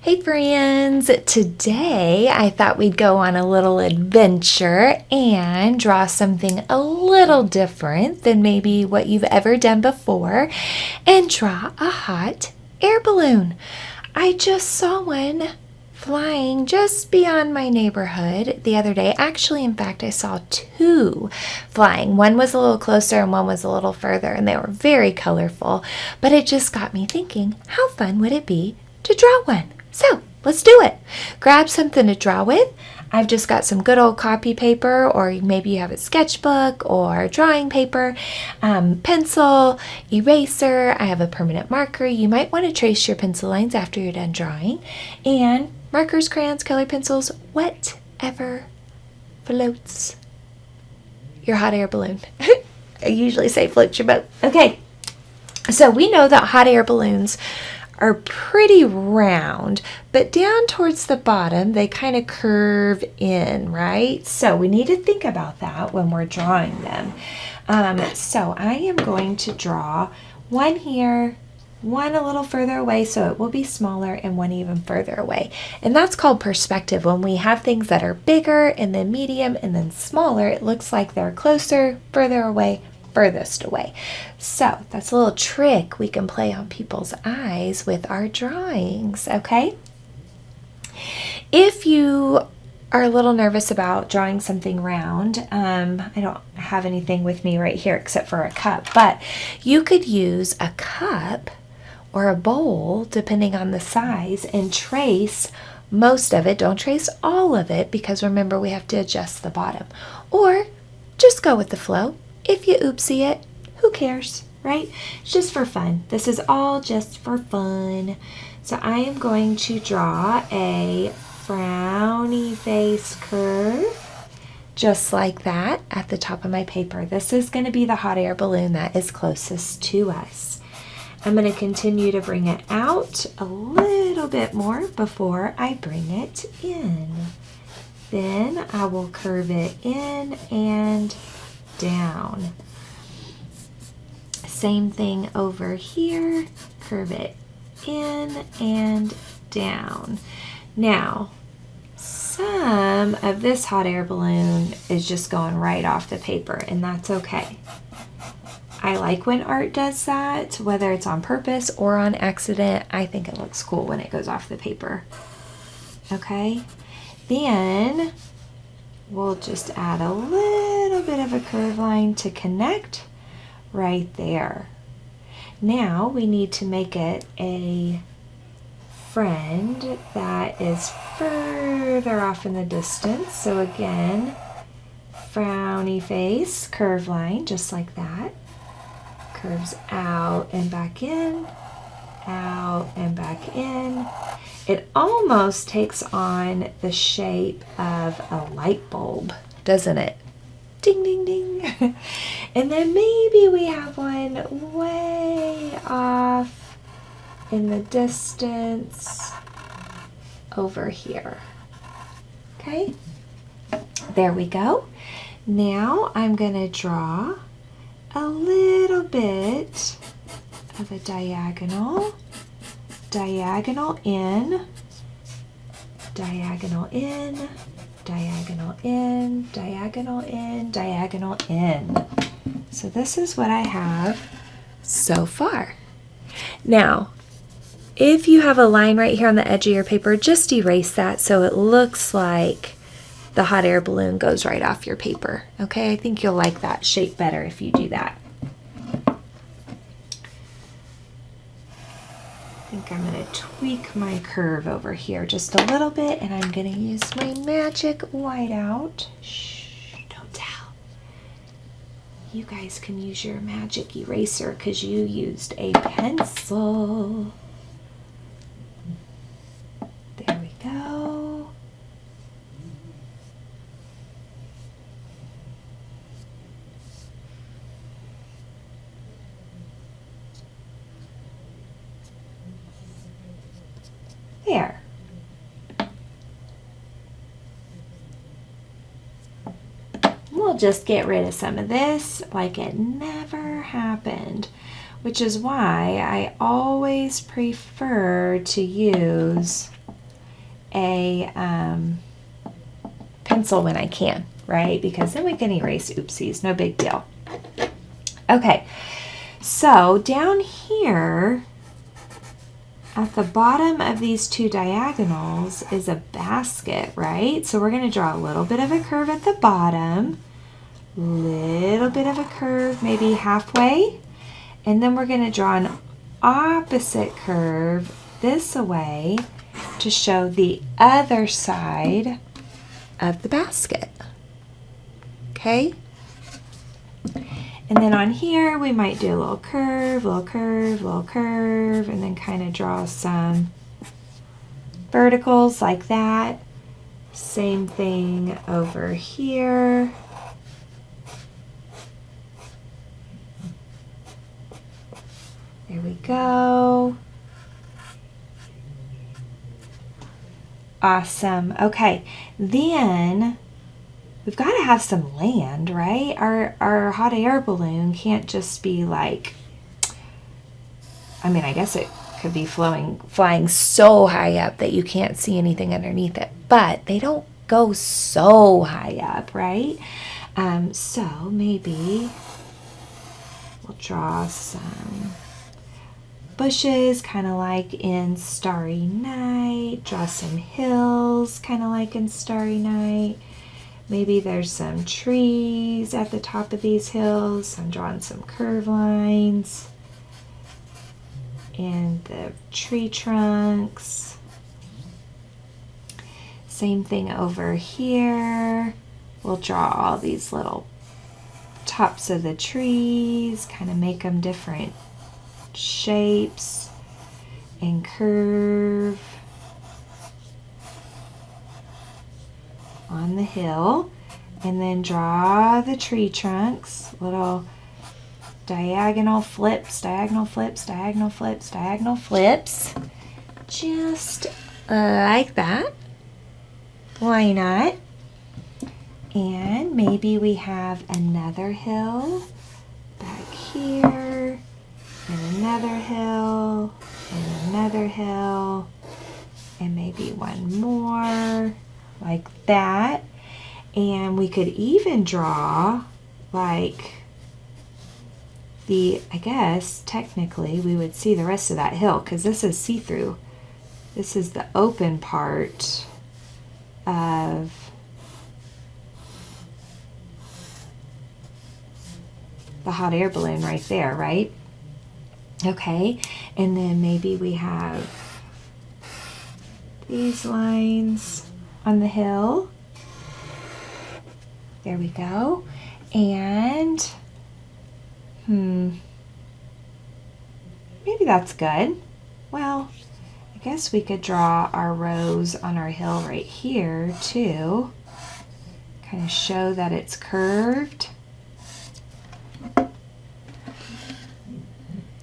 Hey friends, today I thought we'd go on a little adventure and draw something a little different than maybe what you've ever done before and draw a hot air balloon. I just saw one flying just beyond my neighborhood the other day. Actually, in fact, I saw two flying. One was a little closer and one was a little further, and they were very colorful, but it just got me thinking, how fun would it be to draw one? So let's do it. Grab something to draw with. I've just got some good old copy paper, or maybe you have a sketchbook or drawing paper, pencil, eraser. I have a permanent marker. You might want to trace your pencil lines after you're done drawing. And markers, crayons, colored pencils, whatever floats your hot air balloon. I usually say float your boat. Okay, so we know that hot air balloons are pretty round, but down towards the bottom, they kind of curve in, right? So we need to think about that when we're drawing them. So I am going to draw one here, one a little further away, so it will be smaller, and one even further away. And that's called perspective. When we have things that are bigger and then medium and then smaller, it looks like they're closer, further away, furthest away. So that's a little trick we can play on people's eyes with our drawings, okay? If you are a little nervous about drawing something round, I don't have anything with me right here except for a cup, but you could use a cup or a bowl, depending on the size, and trace most of it. Don't trace all of it, because remember, we have to adjust the bottom. Or just go with the flow. If you oopsie it, who cares, right? It's just for fun. This is all just for fun. So I am going to draw a frowny face curve, just like that, at the top of my paper. This is going to be the hot air balloon that is closest to us. I'm going to continue to bring it out a little bit more before I bring it in. Then I will curve it in and down. Same thing over here, curve it in and down. Now, some of this hot air balloon is just going right off the paper, and that's okay. I like when art does that, whether it's on purpose or on accident. I think it looks cool when it goes off the paper. Okay, then we'll just add a little bit of a curve line to connect right there. Now we need to make it a friend that is further off in the distance. So again, frowny face, curve line, just like that. Curves out and back in, out and back in. It almost takes on the shape of a light bulb, doesn't it? Ding, ding, ding. And then maybe we have one way off in the distance over here. Okay, there we go. Now I'm going to draw a little bit of a diagonal. Diagonal in, diagonal in, diagonal in, diagonal in, diagonal in. So this is what I have so far. Now, if you have a line right here on the edge of your paper, just erase that so it looks like the hot air balloon goes right off your paper. Okay, I think you'll like that shape better if you do that. I think I'm going to tweak my curve over here just a little bit, and I'm going to use my magic whiteout. Shh, don't tell. You guys can use your magic eraser because you used a pencil. There we go. There. We'll just get rid of some of this like it never happened, which is why I always prefer to use a pencil when I can, right? Because then we can erase oopsies, no big deal. Okay, so down here at the bottom of these two diagonals is a basket, right? So we're going to draw a little bit of a curve at the bottom, little bit of a curve, maybe halfway, and then we're going to draw an opposite curve this way to show the other side of the basket. Okay? And then on here we might do a little curve, little curve, little curve, and then kind of draw some verticals like that. Same thing over here. There we go. Awesome. Okay, then we've got to have some land, right? Our hot air balloon can't just be like, I mean, I guess it could be flying so high up that you can't see anything underneath it, but they don't go so high up, right? So maybe we'll draw some bushes, kind of like in Starry Night. Draw some hills, kind of like in Starry Night. Maybe there's some trees at the top of these hills. I'm drawing some curve lines. And the tree trunks. Same thing over here. We'll draw all these little tops of the trees, kind of make them different shapes and curve on the hill, and then draw the tree trunks, little diagonal flips, diagonal flips, diagonal flips, diagonal flips, just like that. Why not? And maybe we have another hill back here, and another hill, and another hill, and maybe one more like that. And we could even draw like I guess technically we would see the rest of that hill because this is see-through. This is the open part of the hot air balloon right there, right? Okay, and then maybe we have these lines on the hill. There we go. And maybe that's good. Well, I guess we could draw our rose on our hill right here too. Kind of show that it's curved.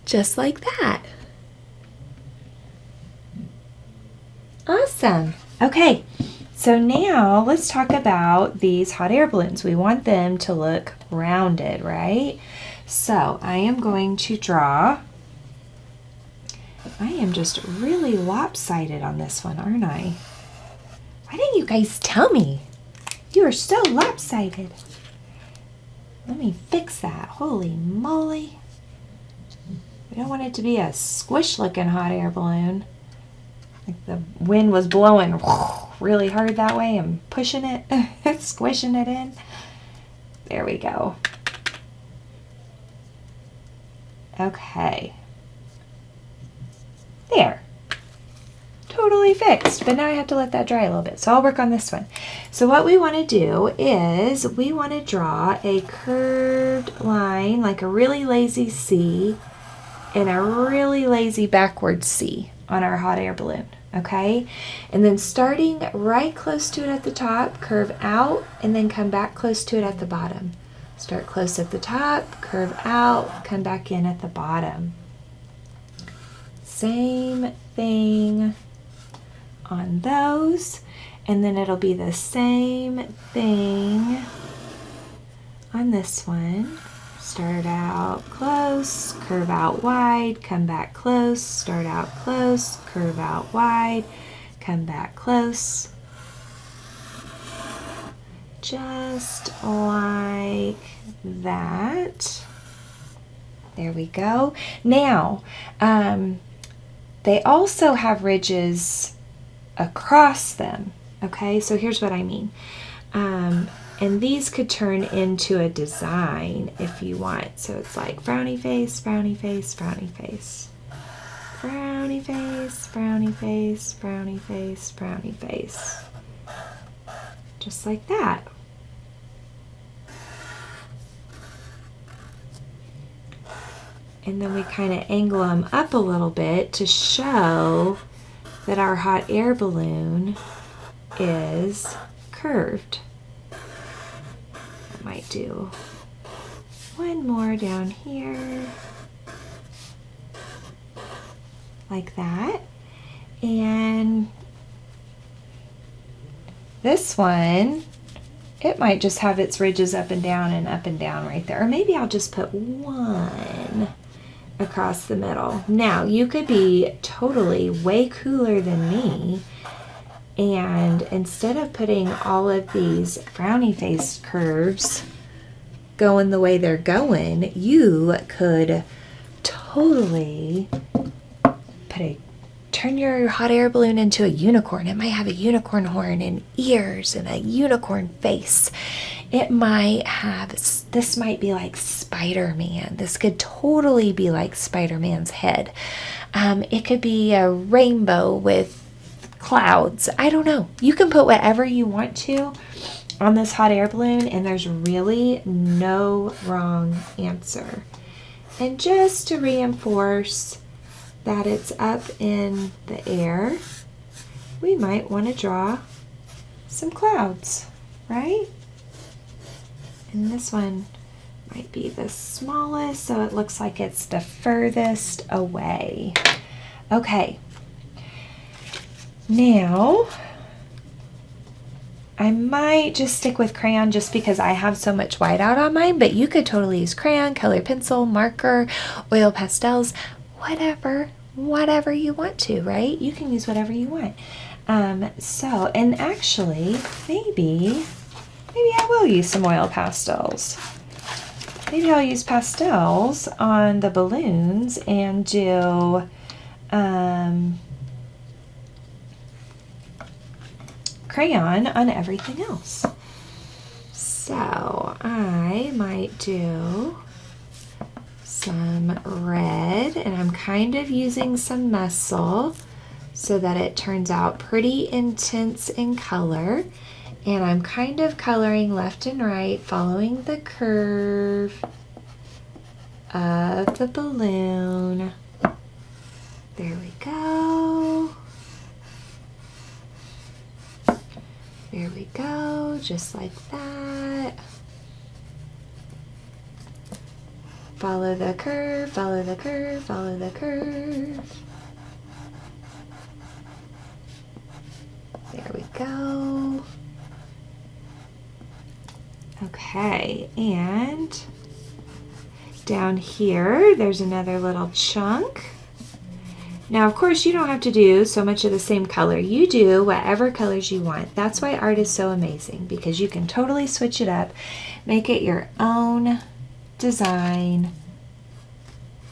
Just like that. Awesome. Okay, so now let's talk about these hot air balloons. We want them to look rounded, right? So I am going to draw. I am just really lopsided on this one, aren't I? Why didn't you guys tell me? You are so lopsided. Let me fix that. Holy moly. We don't want it to be a squish looking hot air balloon. Like the wind was blowing really hard that way and pushing it, squishing it in. There we go. Okay. There. Totally fixed, but now I have to let that dry a little bit. So I'll work on this one. So what we want to do is we want to draw a curved line, like a really lazy C and a really lazy backward C on our hot air balloon, okay? And then starting right close to it at the top, curve out, and then come back close to it at the bottom. Start close at the top, curve out, come back in at the bottom. Same thing on those, and then it'll be the same thing on this one. Start out close, curve out wide, come back close, start out close, curve out wide, come back close. Just like that. There we go. Now, they also have ridges across them. Okay, so here's what I mean. And these could turn into a design if you want. So it's like frowny face, frowny face, frowny face. Frowny face, frowny face, frowny face, frowny face. Just like that. And then we kind of angle them up a little bit to show that our hot air balloon is curved. I might do one more down here, like that. And this one, it might just have its ridges up and down right there. Or maybe I'll just put one across the middle. Now, you could be totally way cooler than me, and instead of putting all of these frowny face curves going the way they're going, you could totally turn your hot air balloon into a unicorn. It might have a unicorn horn and ears and a unicorn face. It might have, this might be like Spider-Man. This could totally be like Spider-Man's head. It could be a rainbow with clouds. I don't know. You can put whatever you want to on this hot air balloon, and there's really no wrong answer. And just to reinforce that it's up in the air, we might want to draw some clouds, right? And this one might be the smallest, so it looks like it's the furthest away. Okay. Now, I might just stick with crayon just because I have so much white out on mine, but you could totally use crayon, colored pencil, marker, oil pastels, whatever you want to, right? You can use whatever you want. And actually, maybe I will use some oil pastels. Maybe I'll use pastels on the balloons and do crayon on everything else. So I might do some red, and I'm kind of using some muscle so that it turns out pretty intense in color. And I'm kind of coloring left and right, following the curve of the balloon. There we go. There we go, just like that. Follow the curve, follow the curve, follow the curve. There we go. Okay, and down here, there's another little chunk. Now, of course, you don't have to do so much of the same color. You do whatever colors you want. That's why art is so amazing, because you can totally switch it up, make it your own design,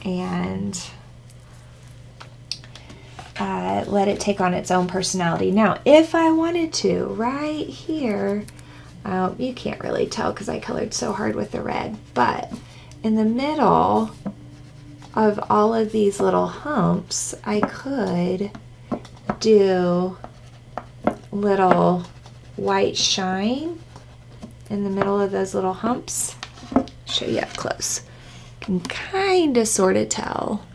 and let it take on its own personality. Now, if I wanted to, right here, you can't really tell because I colored so hard with the red, but in the middle of all of these little humps, I could do little white shine in the middle of those little humps. Show you up close. You can kind of sort of tell.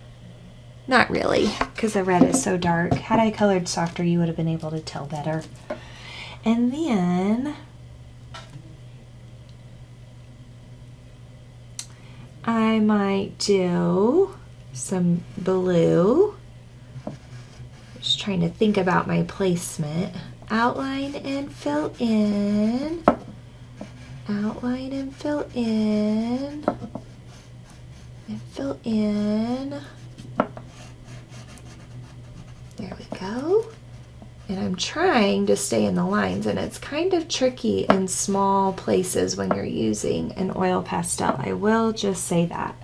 Not really, because the red is so dark. Had I colored softer, you would have been able to tell better. And then I might do some blue. Just trying to think about my placement. Outline and fill in. Outline and fill in. And fill in. There we go. And I'm trying to stay in the lines, and it's kind of tricky in small places when you're using an oil pastel. I will just say that.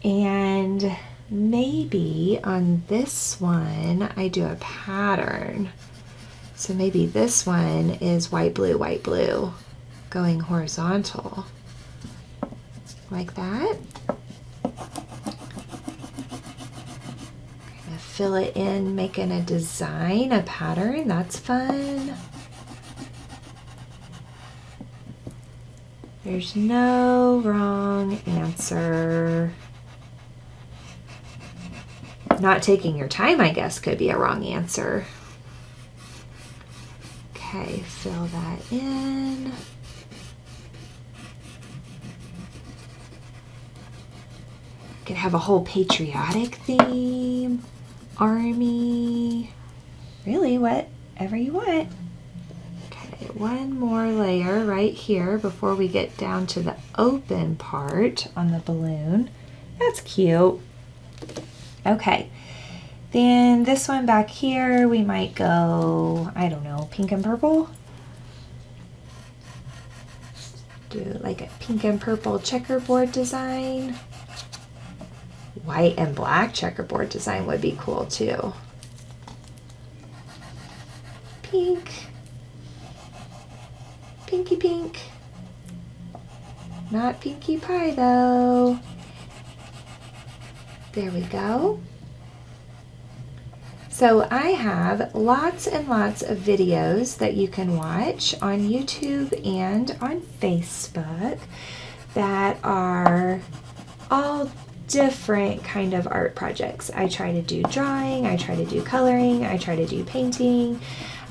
And maybe on this one, I do a pattern. So maybe this one is white, blue, going horizontal. Like that. Fill it in, making a design, a pattern. That's fun. There's no wrong answer. Not taking your time, I guess, could be a wrong answer. Okay, fill that in. Could have a whole patriotic theme. Army, really whatever you want. Okay, one more layer right here before we get down to the open part on the balloon. That's cute. Okay, then this one back here, we might go, I don't know, pink and purple. Do like a pink and purple checkerboard design. White and black checkerboard design would be cool too. Pink. Pinky pink. Not Pinkie Pie though. There we go. So I have lots and lots of videos that you can watch on YouTube and on Facebook that are all different kind of art projects. I try to do drawing, I try to do coloring, I try to do painting,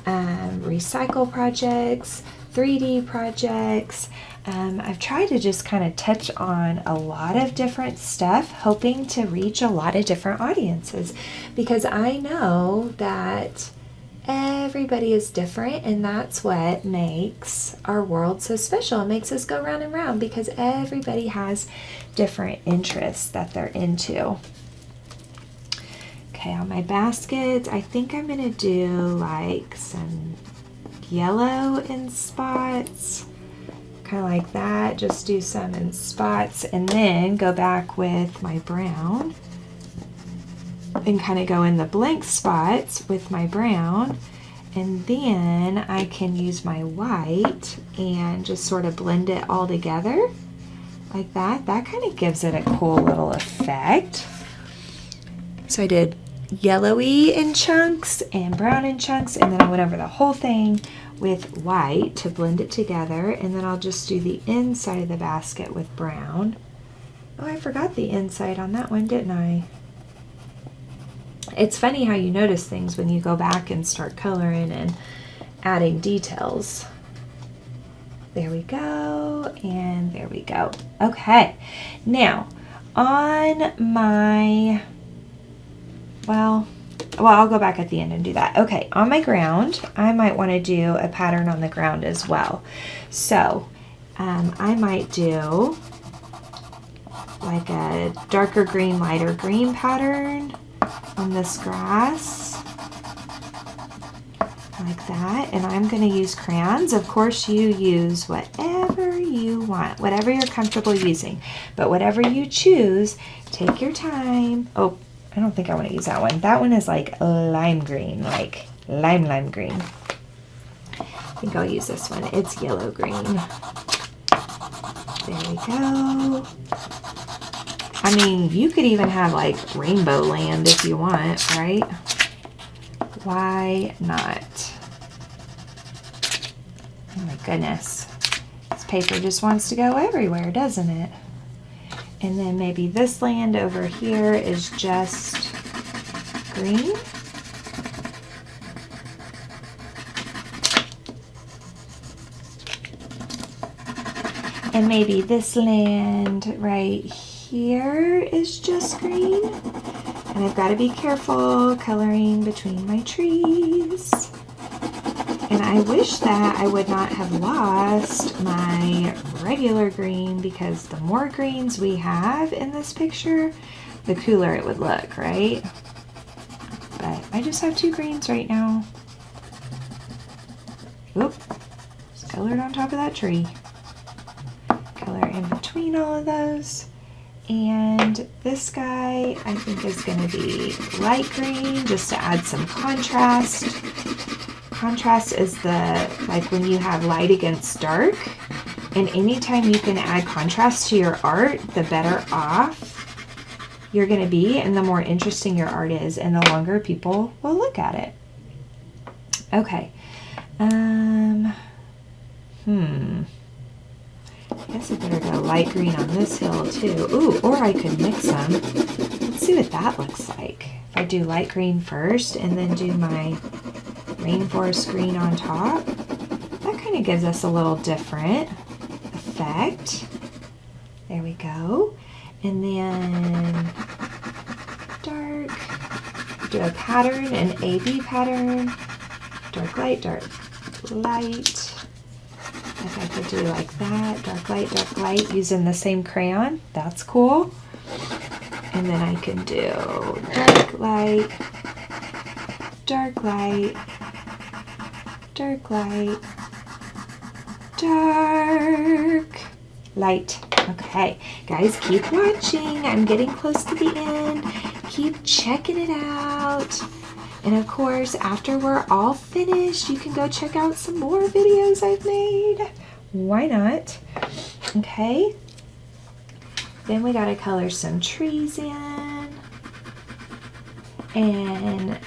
recycle projects, 3D projects. I've tried to just kind of touch on a lot of different stuff, hoping to reach a lot of different audiences, because I know that everybody is different, and that's what makes our world so special. It makes us go round and round because everybody has different interests that they're into. Okay, on my baskets, I think I'm gonna do like some yellow in spots, kind of like that. Just do some in spots and then go back with my brown and kind of go in the blank spots with my brown, and then I can use my white and just sort of blend it all together like that. That kind of gives it a cool little effect. So I did yellowy in chunks and brown in chunks, and then I went over the whole thing with white to blend it together, and then I'll just do the inside of the basket with brown. Oh, I forgot the inside on that one, didn't I? It's funny how you notice things when you go back and start coloring and adding details. There we go, and there we go. Okay, now on my, well, I'll go back at the end and do that. Okay, on my ground, I might want to do a pattern on the ground as well. So I might do like a darker green, lighter green pattern on this grass, like that. And I'm going to use crayons. Of course, you use whatever you want, whatever you're comfortable using. But whatever you choose, take your time. Oh, I don't think I want to use that one. That one is like lime green, like lime green. I think I'll use this one. It's yellow green. There we go. I mean, you could even have like rainbow land if you want, right? Why not? Oh my goodness. This paper just wants to go everywhere, doesn't it? And then maybe this land over here is just green. And maybe this land right here is just green. And I've got to be careful coloring between my trees. And I wish that I would not have lost my regular green, because the more greens we have in this picture, the cooler it would look, right? But I just have two greens right now. Oop, it's colored on top of that tree. Color in between all of those. And this guy, I think, is going to be light green, just to add some contrast. Contrast is like when you have light against dark. And anytime you can add contrast to your art, the better off you're going to be, and the more interesting your art is, and the longer people will look at it. Okay. I guess I better go light green on this hill too. Ooh, or I could mix them. Let's see what that looks like. If I do light green first and then do my rainforest green on top, that kind of gives us a little different effect. There we go. And then dark, do a pattern, an A-B pattern, dark, light. If I could do like that, dark, light, using the same crayon, that's cool. And then I can do dark, light, dark, light, dark, light, dark, light. Okay, guys, keep watching. I'm getting close to the end. Keep checking it out. And of course, after we're all finished, you can go check out some more videos I've made. Why not? Okay. Then we gotta color some trees in. And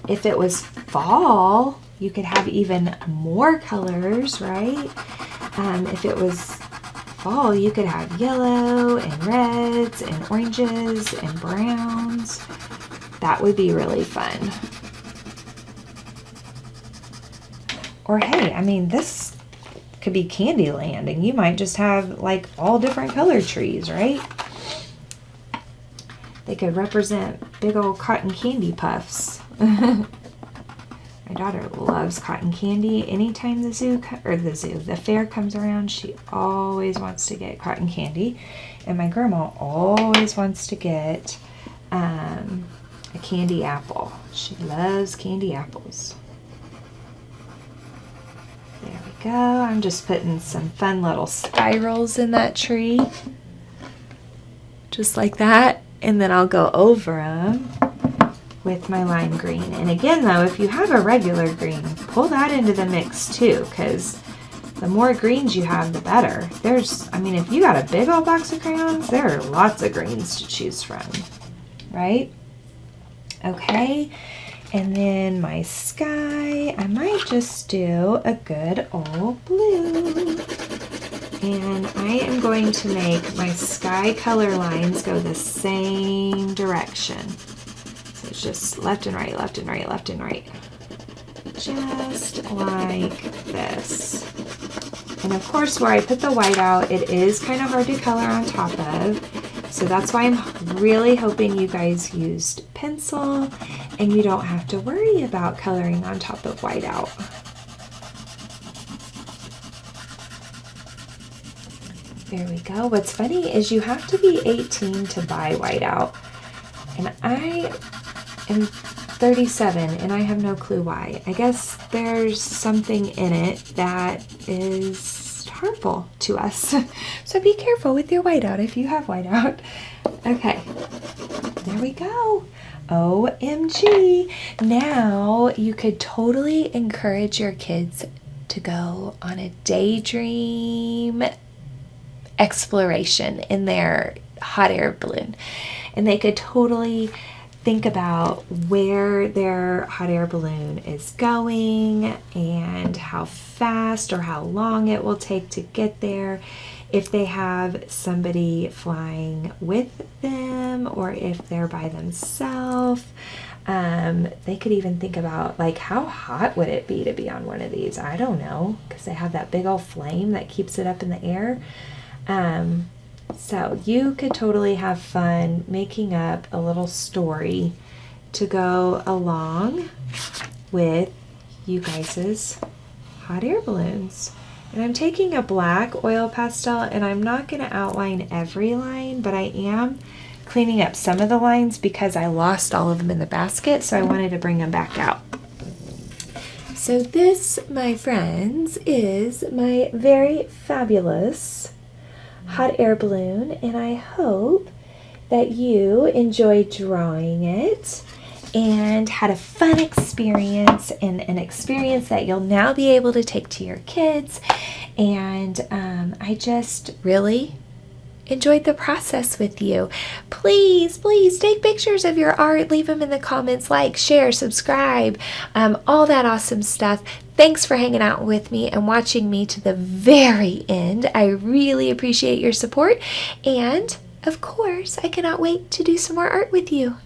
if it was fall, you could have even more colors, right? If it was fall, you could have yellow and reds and oranges and browns. That would be really fun. Or hey, I mean, this could be Candyland, and you might just have like all different color trees, right? They could represent big old cotton candy puffs. My daughter loves cotton candy. Anytime the fair comes around, she always wants to get cotton candy. And my grandma always wants to get a candy apple. She loves candy apples. There we go. I'm just putting some fun little spirals in that tree. Just like that. And then I'll go over them with my lime green. And again though, if you have a regular green, pull that into the mix too, because the more greens you have, the better. I mean, if you got a big old box of crayons, there are lots of greens to choose from, right? Okay, and then my sky, I might just do a good old blue. And I am going to make my sky color lines go the same direction. So it's just left and right, left and right, left and right. Just like this. And of course, where I put the white out, it is kind of hard to color on top of. So that's why I'm really hoping you guys used pencil and you don't have to worry about coloring on top of white out. There we go. What's funny is you have to be 18 to buy whiteout. And I am 37 and I have no clue why. I guess there's something in it that is harmful to us. So be careful with your whiteout if you have whiteout. Okay, there we go. OMG. Now you could totally encourage your kids to go on a daydream exploration in their hot air balloon, and they could totally think about where their hot air balloon is going and how fast or how long it will take to get there, if they have somebody flying with them or if they're by themselves. They could even think about, like, how hot would it be to be on one of these? I don't know, because they have that big old flame that keeps it up in the air. So you could totally have fun making up a little story to go along with you guys' hot air balloons. And I'm taking a black oil pastel, and I'm not going to outline every line, but I am cleaning up some of the lines because I lost all of them in the basket, so I wanted to bring them back out. So this, my friends, is my very fabulous hot air balloon, and I hope that you enjoyed drawing it and had a fun experience, and an experience that you'll now be able to take to your kids. And I just really enjoyed the process with you. Please, please take pictures of your art. Leave them in the comments, like, share, subscribe, all that awesome stuff. Thanks for hanging out with me and watching me to the very end. I really appreciate your support. And of course, I cannot wait to do some more art with you.